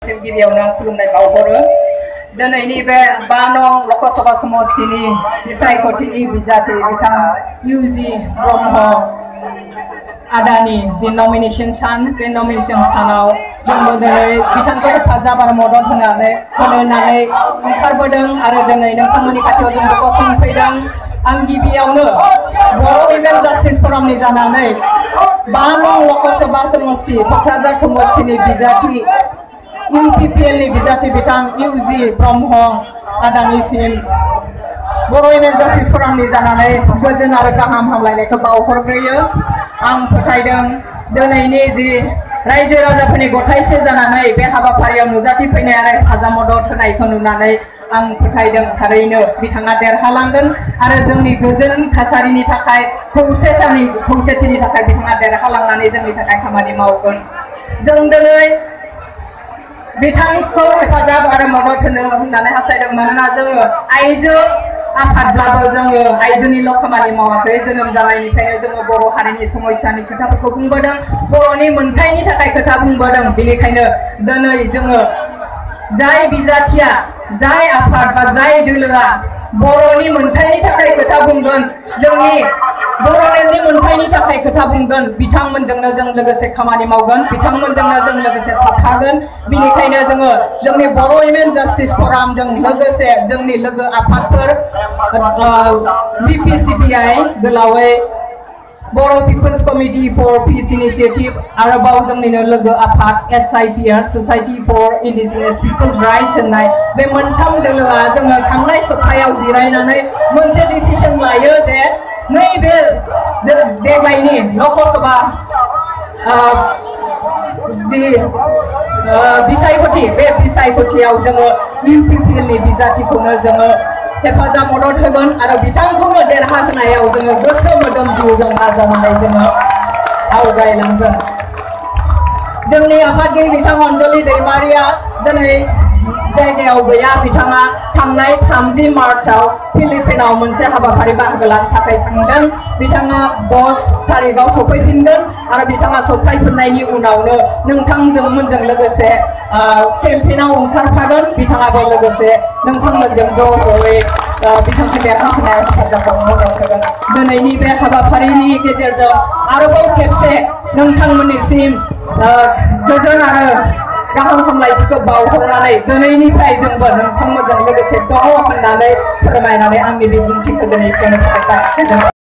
नोंथांमोननिसिम गिबियावनो खुलुमनाय बावहरो दिनैनि बे 5 नं लकसभा समष्टिनि बिसायख'थिनि बिजाथि बिथां इउजि ब्रह्म आदानि जि नमिनेशन सान बे नमिनेशन सानाव जोंबो दिनै बिथांखौ हेफाजाब आरो मदद होनानै ओंखारबोदों आरो दिनै नोंथांमोननि खाथियाव जोंबो गसंफैदों आं गिबियावनो बर' विमेन जास्टिस फरामनि जानानै 5 नं लकसभा समष्टि क'क्राझार समष्टिनि बिजाथि UPPLनि बिजाथि बिथां इउजि ब्रह्म आदानिसिम बर' विमेन जास्टिस फरामनि जानानै गोजोन आरो गाहाम हामलायनायखौ बावहरग्रोयो आं फोथायदों दिनैनि जि रायजो राजाफोरनि गथायसे जानानै बे हाबाफारियाव नुजाथिफैनाय आरो हेफाजाब मदद होनायखौ नुनानै आं फोथायदों थारैनो बिथाङा देरहालांगोन आरो जोंनि गोजोन थासारिनि थाखाय खौसेथिनि थाखाय बिथाङा देरहालांनानै जोंनि थाखाय खामानि मावगोन जों दिनै बिथांखौ हेफाजाब आरो मदद होननानै हास्थायदों मानोना जोङो आइजो आफादब्लाबो जोङो आइजोनिल' खामानि मावाखै जोनोम जानायनिफ्रायनो जोङो बर' हारिनि समस्यानि खोथाफोरखौ बुंबोदों बर'नि मोनथायनि थाखाय खोथा बुंबोदों बेनिखायनो दिनै जोङो जाय बिजाथिया जाय आफाद बा जाय दोलोआ बर'नि मोनथायनि थाखाय खोथा बुंगोन जोंनि बर'लेण्डनि मोनथायनि थाखाय खोथा बुंगोन बिथांमोनजोंनो जों लोगोसे खामानि मावगोन बिथांमोनजोंनो जों लोगोसे थाफागोन बिनिखायनो जोङो जोंनि बर' विमेन जास्टिस फरामजों लोगोसे जोंनि लोगो आफादफोर BPCPI गोलावै Bodo' peoples committee for peace initiative आरोबाव जोंनिनो लोगो आफाद SIPR society for indigenous peoples rights होननाय बे मोनथाम दोलोआ जोङो थांनाय सप्तायाव जिरायनानै मोनसे डिसिसन लायो जे नैबे देग्लायनि लकसभा जि बिसायख'थि बे बिसायख'थियाव जोङो UPPLनि बिजाथिखौनो जोङो हेफाजाब मदद होगोन आरो बिथांखौनो देरहाहोनायाव जोङो गोसो मोदोम जिउजों नाजानानै जोङो आवगायलांगोन जोंनि आफादगिरि बिथां अनजलि दैमारिया दिनै जायगायाव गैया बिथाङा थांनाय 30 मार्चआव फिलिपिनाव मोनसे हाबाफारि बाहागो लानो थाखाय थांदों बिथाङा 10 तारिखआव सफैफिनगोन आरो बिथाङा सफैफिननायनि उनावनो नोंथांमोनजों लोगोसे केम्पेइनाव ओंखारफागोन बिथाङाबो लोगोसे नोंथांमोनजों ज'यै बिथांखौ देरहाहोनायाव हेफाजाब मदद होगोन दिनैनि बे हाबाफारिनि गेजेरजों आरोबाव खेबसे नोंथांमोननिसिम गोजोन आरो गाहाम हामलायथिखौ बावहरनानै दिनैनिफ्राय जोंबो नोंथांमोनजों लोगोसे दङ होननानै फोरमायनानै आंनि बिबुंथिखौ दिनै एसेयावनो फोजोबबाय